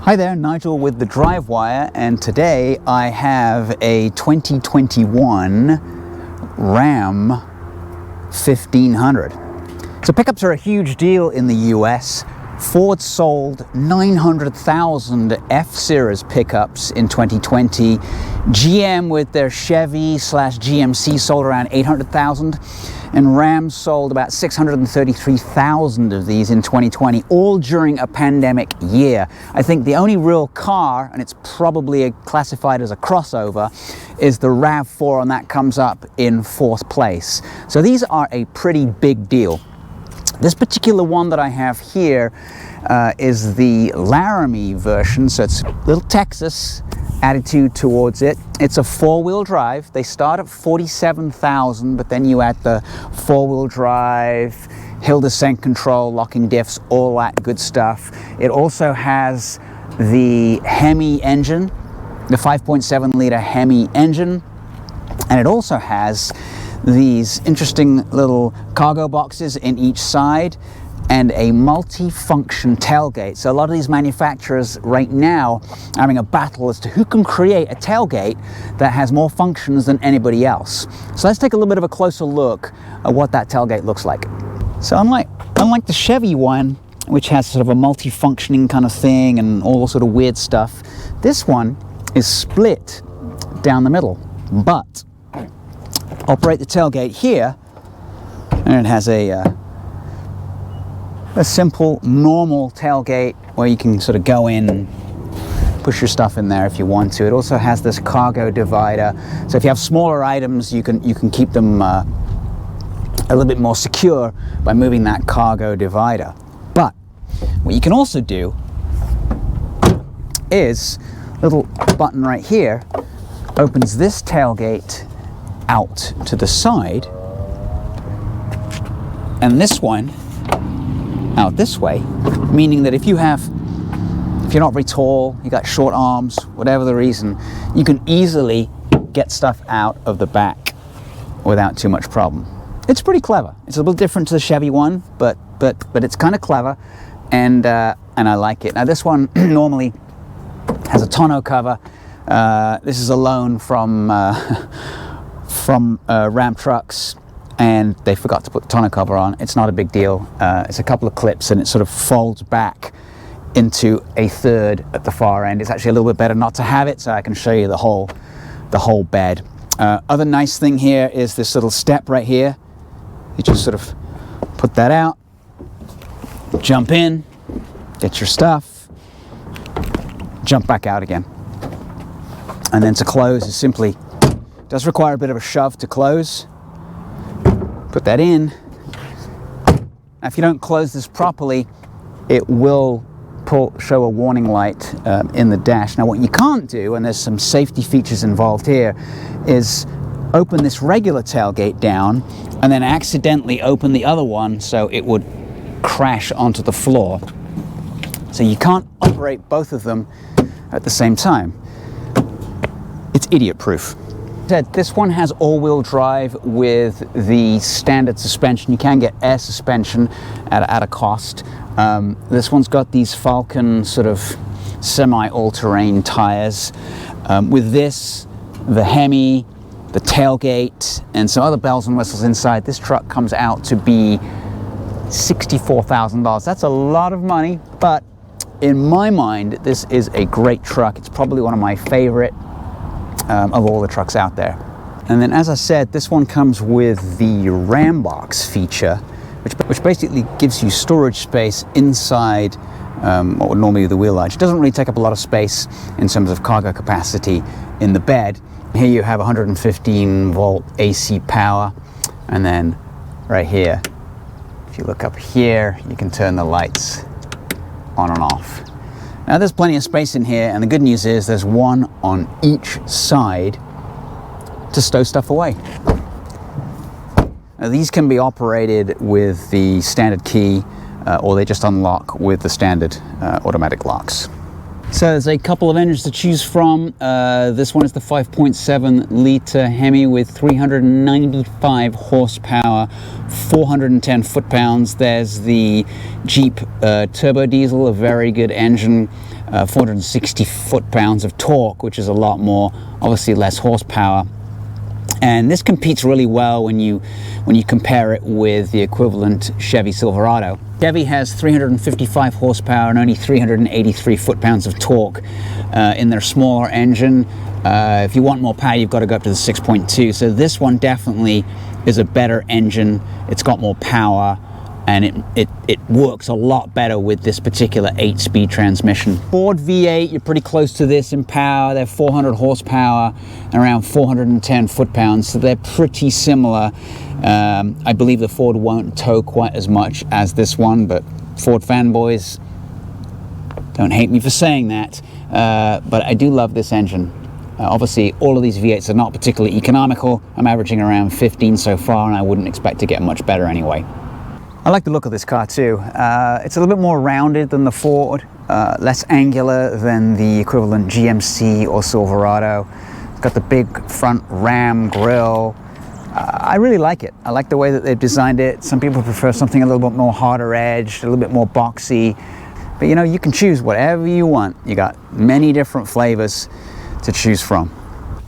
Hi there, Nigel with the Drivewire, and today I have a 2021 Ram 1500. So pickups are a huge deal in the US. Ford sold 900,000 F-Series pickups in 2020. GM with their Chevy/GMC sold around 800,000. And Ram sold about 633,000 of these in 2020, all during a pandemic year. I think the only real car, and it's probably classified as a crossover, is the RAV4, and that comes up in 4th place. So these are a pretty big deal. This particular one that I have here is the Laramie version, so it's a little Texas attitude towards it. It's a 4-wheel drive. They start at 47,000, but then you add the 4-wheel drive, hill descent control, locking diffs, all that good stuff. It also has the Hemi engine, the 5.7 liter Hemi engine, and it also has these interesting little cargo boxes in each side and a multi-function tailgate. So a lot of these manufacturers right now are having a battle as to who can create a tailgate that has more functions than anybody else. So let's take a little bit of a closer look at what that tailgate looks like. So unlike the Chevy one, which has sort of a multi-functioning kind of thing and all sort of weird stuff, this one is split down the middle. But operate the tailgate here, and it has a simple, normal tailgate where you can sort of go in and push your stuff in there if you want to. It also has this cargo divider, so if you have smaller items, you can keep them a little bit more secure by moving that cargo divider. But what you can also do is a little button right here opens this tailgate out to the side, and this one out this way, meaning that if you're not very tall, you got short arms, whatever the reason, you can easily get stuff out of the back without too much problem. It's pretty clever. It's a little different to the Chevy one, but it's kind of clever, and I like it. Now this one normally has a tonneau cover. This is a loan from Ram trucks, and they forgot to put the tonneau cover on. It's not a big deal. It's a couple of clips, and it sort of folds back into a third at the far end. It's actually a little bit better not to have it, so I can show you the whole bed. Other nice thing here is this little step right here. You just sort of put that out, jump in, get your stuff, jump back out again. And then to close is simply, does require a bit of a shove to close. Put that in. Now, if you don't close this properly, it will show a warning light in the dash. Now, what you can't do, and there's some safety features involved here, is open this regular tailgate down and then accidentally open the other one so it would crash onto the floor. So you can't operate both of them at the same time. It's idiot-proof. This one has all-wheel drive with the standard suspension. You can get air suspension at a cost. This one's got these Falcon sort of semi-all-terrain tires. With this, the Hemi, the tailgate, and some other bells and whistles inside, this truck comes out to be $64,000. That's a lot of money, but in my mind, this is a great truck. It's probably one of my favorite of all the trucks out there. And then, as I said, this one comes with the Ram box feature, which basically gives you storage space inside what would normally be the wheel arch. It doesn't really take up a lot of space in terms of cargo capacity in the bed. Here you have 115 volt AC power, and then right here, if you look up here, you can turn the lights on and off. Now there's plenty of space in here, and the good news is there's one on each side to stow stuff away. Now, these can be operated with the standard key, or they just unlock with the standard automatic locks. So there's a couple of engines to choose from. This one is the 5.7 liter Hemi with 395 horsepower, 410 foot-pounds. There's the Jeep turbo diesel, a very good engine. 460 foot-pounds of torque, which is a lot more, obviously less horsepower. And this competes really well when you compare it with the equivalent Chevy Silverado. Chevy has 355 horsepower and only 383 foot-pounds of torque in their smaller engine. If you want more power, you've got to go up to the 6.2. So this one definitely is a better engine. It's got more power, and it works a lot better with this particular 8-speed transmission. Ford V8, you're pretty close to this in power. They're 400 horsepower and around 410 foot-pounds, so they're pretty similar. I believe the Ford won't tow quite as much as this one, but Ford fanboys, don't hate me for saying that, but I do love this engine. Obviously, all of these V8s are not particularly economical. I'm averaging around 15 so far, and I wouldn't expect to get much better anyway. I like the look of this car too. It's a little bit more rounded than the Ford, less angular than the equivalent GMC or Silverado. It's got the big front Ram grille. I really like it. I like the way that they've designed it. Some people prefer something a little bit more harder edged, a little bit more boxy. But you know, you can choose whatever you want. You got many different flavors to choose from.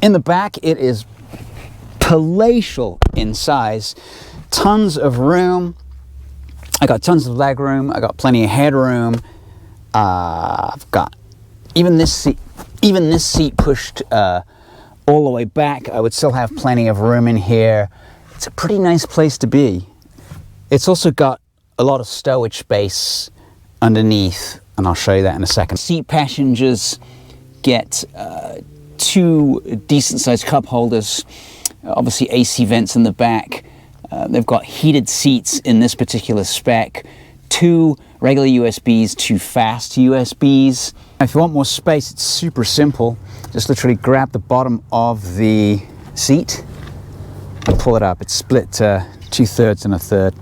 In the back, it is palatial in size. Tons of room. I got tons of leg room. I got plenty of headroom. I've got even this seat pushed all the way back. I would still have plenty of room in here. It's a pretty nice place to be. It's also got a lot of stowage space underneath, and I'll show you that in a second. Seat passengers get 2 decent-sized cup holders. Obviously AC vents in the back. They've got heated seats in this particular spec, 2 regular USBs, 2 fast USBs. If you want more space, it's super simple. Just literally grab the bottom of the seat and pull it up. It's split to 2/3 and 1/3.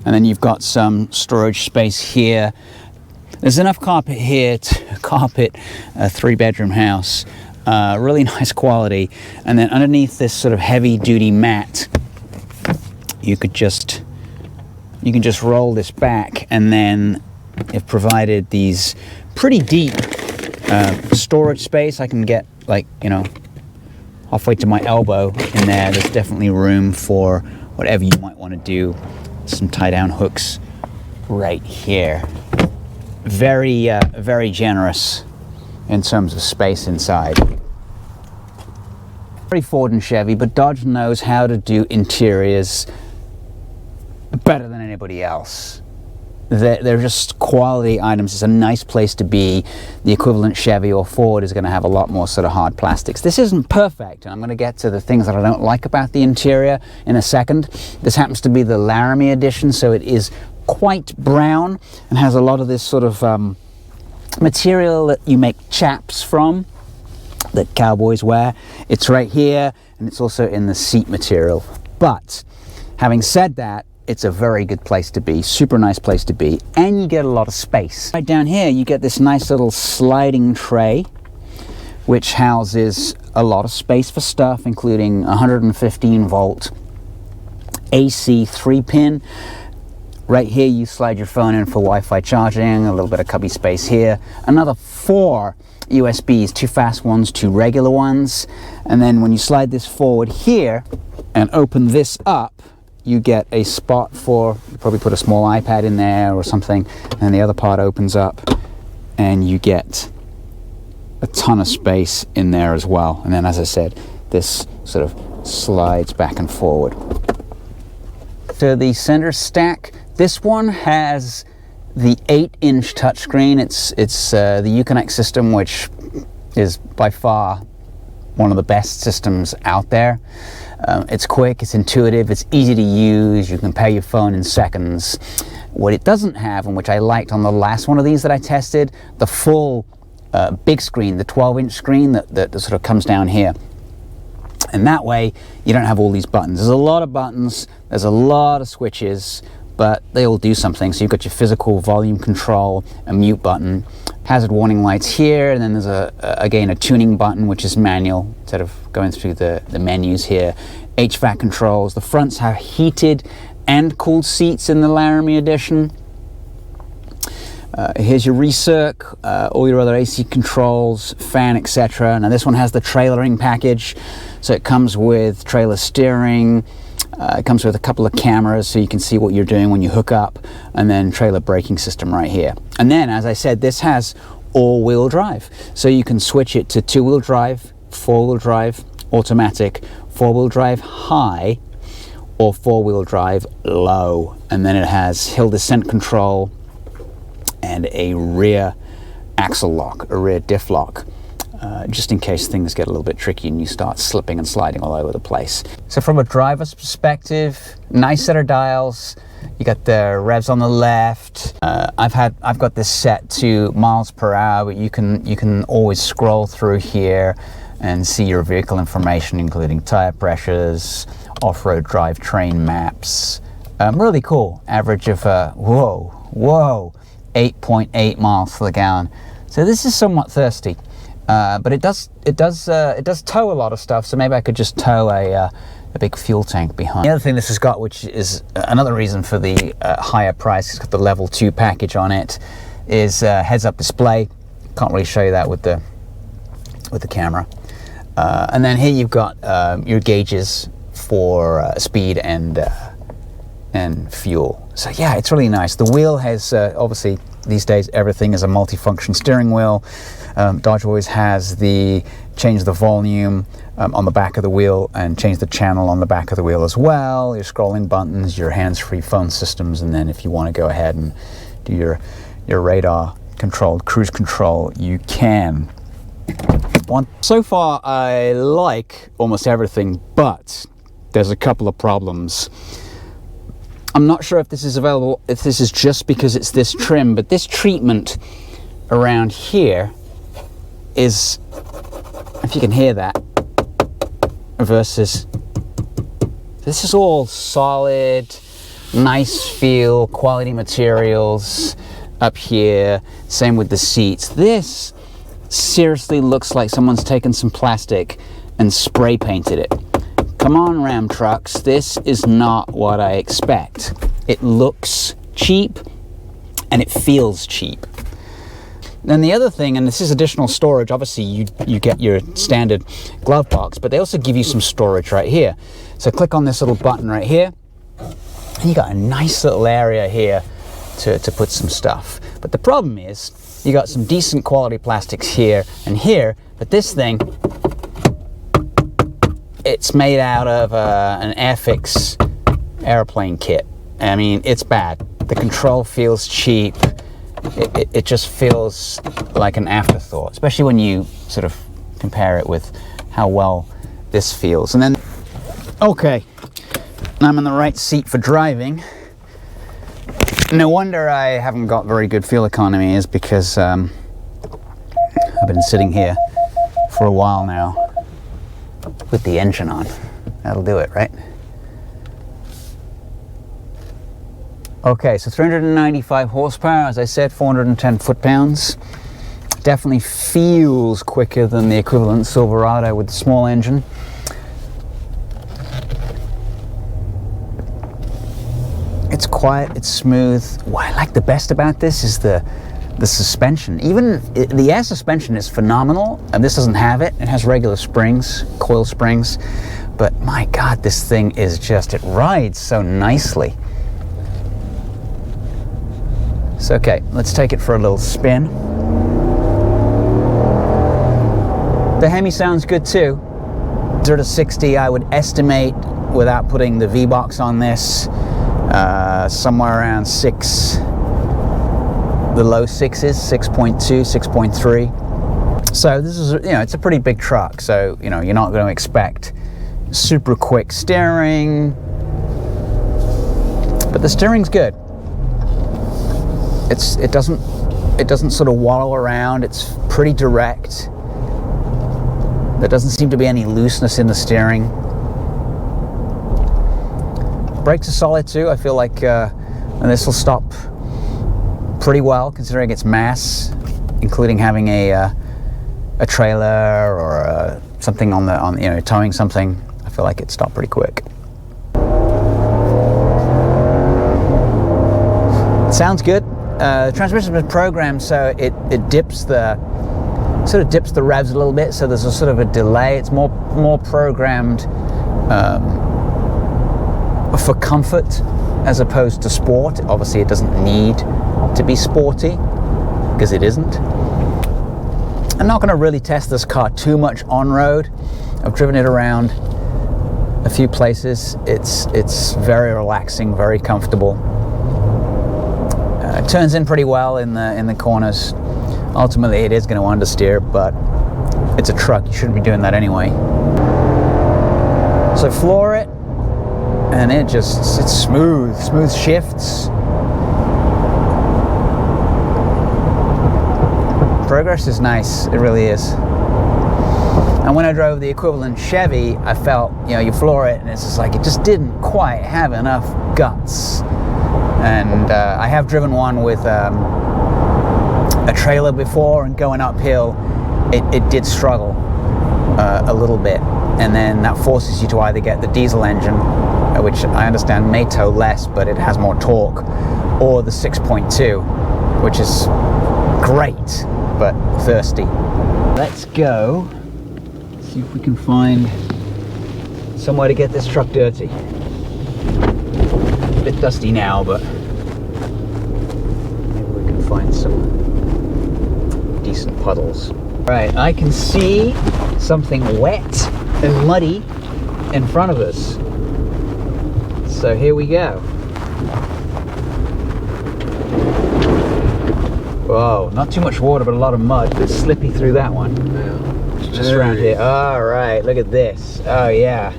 And then you've got some storage space here. There's enough carpet here to carpet a 3-bedroom house. Really nice quality. And then underneath this sort of heavy-duty mat, you can just roll this back, and then it provided these pretty deep storage space. I can get, like, you know, halfway to my elbow in there. There's definitely room for whatever you might want to do. Some tie-down hooks right here. Very, very generous in terms of space inside. Very Ford and Chevy, but Dodge knows how to do interiors better than anybody else. They're just quality items. It's a nice place to be. The equivalent Chevy or Ford is going to have a lot more sort of hard plastics. This isn't perfect, and I'm going to get to the things that I don't like about the interior in a second. This happens to be the Laramie edition, so it is quite brown and has a lot of this sort of material that you make chaps from, that cowboys wear. It's right here, and it's also in the seat material. But having said that, it's a very good place to be, super nice place to be, and you get a lot of space. Right down here, you get this nice little sliding tray, which houses a lot of space for stuff, including 115 volt AC 3-pin. Right here, you slide your phone in for Wi-Fi charging, a little bit of cubby space here. Another 4 USBs, 2 fast ones, 2 regular ones. And then when you slide this forward here and open this up, you get a spot for, you probably put a small iPad in there or something, and the other part opens up and you get a ton of space in there as well. And then, as I said, this sort of slides back and forward. So the center stack, this one has the 8-inch touchscreen. It's the Uconnect system, which is by far one of the best systems out there. It's quick, it's intuitive, it's easy to use. You can pay your phone in seconds. What it doesn't have, and which I liked on the last one of these that I tested, the full big screen, the 12-inch screen that sort of comes down here. And that way, you don't have all these buttons. There's a lot of buttons, there's a lot of switches, but they all do something. So you've got your physical volume control, a mute button, hazard warning lights here, and then there's again a tuning button, which is manual instead of going through the menus here. HVAC controls. The fronts have heated and cooled seats in the Laramie edition. Here's your recirc, all your other AC controls, fan, etc. Now this one has the trailering package, so it comes with trailer steering, it comes with a couple of cameras so you can see what you're doing when you hook up, and then trailer braking system right here. And then, as I said, this has all-wheel drive, so you can switch it to two-wheel drive, four-wheel drive, automatic, four-wheel drive high, or four-wheel drive low. And then it has hill descent control and a rear axle lock, a rear diff lock, just in case things get a little bit tricky and you start slipping and sliding all over the place. So from a driver's perspective, nice set of dials. You got the revs on the left. I've got this set to miles per hour, but you can always scroll through here and see your vehicle information, including tire pressures, off-road drivetrain maps. Really cool. Average of 8.8 miles per gallon. So this is somewhat thirsty, but it does tow a lot of stuff. So maybe I could just tow a big fuel tank behind. The other thing this has got, which is another reason for the higher price, it's got the level 2 package on it, is heads-up display. Can't really show you that with the camera. And then here you've got your gauges for speed and fuel. So yeah, it's really nice. The wheel has obviously these days everything is a multifunction steering wheel. Dodge always has the change the volume on the back of the wheel and change the channel on the back of the wheel as well. Your scrolling buttons, your hands-free phone systems, and then if you want to go ahead and do your radar controlled cruise control, you can. So far I like almost everything, but there's a couple of problems. I'm not sure if this is available, if this is just because it's this trim, but this treatment around here is, if you can hear that, versus this is all solid, nice feel, quality materials up here. Same with the seats. This seriously looks like someone's taken some plastic and spray painted it. Come on, Ram trucks, this is not what I expect. It looks cheap and it feels cheap. Then the other thing, and this is additional storage, obviously you get your standard glove box, but they also give you some storage right here. So click on this little button right here, and you got a nice little area here to put some stuff. But the problem is, you got some decent quality plastics here and here, but this thing, it's made out of an Airfix airplane kit. I mean, it's bad. The control feels cheap. It just feels like an afterthought, especially when you sort of compare it with how well this feels. And then, okay, I'm in the right seat for driving. No wonder I haven't got very good fuel economy, is because I've been sitting here for a while now with the engine on. That'll do it, right? Okay, so 395 horsepower, as I said, 410 foot-pounds. Definitely feels quicker than the equivalent Silverado with the small engine. It's quiet, it's smooth. What I like the best about this is the suspension. Even the air suspension is phenomenal, and this doesn't have it. It has regular springs, coil springs, but my God, this thing is just, it rides so nicely. So, okay, let's take it for a little spin. The Hemi sounds good too. 0 to 60, I would estimate, without putting the V-Box on this, somewhere around 6, the low 6s, 6.2, 6.3. So this is, it's a pretty big truck, so, you're not going to expect super quick steering, but the steering's good. It doesn't sort of wallow around. It's pretty direct. There doesn't seem to be any looseness in the steering. Brakes are solid too. I feel like and this will stop pretty well considering its mass, including having a trailer or something on towing something. I feel like it stopped pretty quick. It sounds good. transmission's been programmed so it dips the revs a little bit, so there's a sort of a delay. It's more programmed for comfort as opposed to sport. Obviously, it doesn't need to be sporty because it isn't. I'm not going to really test this car too much on road. I've driven it around a few places. It's very relaxing, very comfortable. It turns in pretty well in the corners. Ultimately, it is going to understeer, but it's a truck. You shouldn't be doing that anyway. So floor it, and it's smooth shifts. Progress is nice, it really is. And when I drove the equivalent Chevy, I felt, you floor it, and it's just like it just didn't quite have enough guts. And I have driven one with a trailer before, and going uphill, it did struggle a little bit. And then that forces you to either get the diesel engine, which I understand may tow less, but it has more torque, or the 6.2, which is great, but thirsty. Let's go see if we can find somewhere to get this truck dirty. A bit dusty now, but maybe we can find some decent puddles. Right, I can see something wet and muddy in front of us. So here we go. Whoa, not too much water, but a lot of mud. It's slippy through that one. Yeah. It's just around here. All right, look at this. Oh yeah.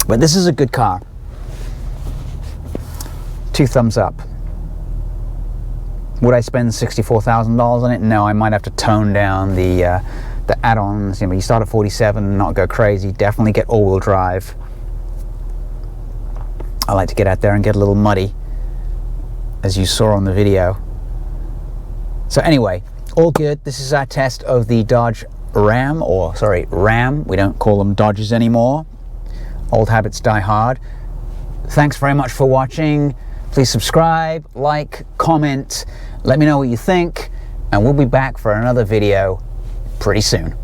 But this is a good car. 2 thumbs up. Would I spend $64,000 on it? No, I might have to tone down the add-ons. You start at 47 and not go crazy. Definitely get all-wheel drive. I like to get out there and get a little muddy, as you saw on the video. So anyway, all good. This is our test of the Dodge Ram. We don't call them Dodges anymore. Old habits die hard. Thanks very much for watching. Please subscribe, like, comment, let me know what you think, and we'll be back for another video pretty soon.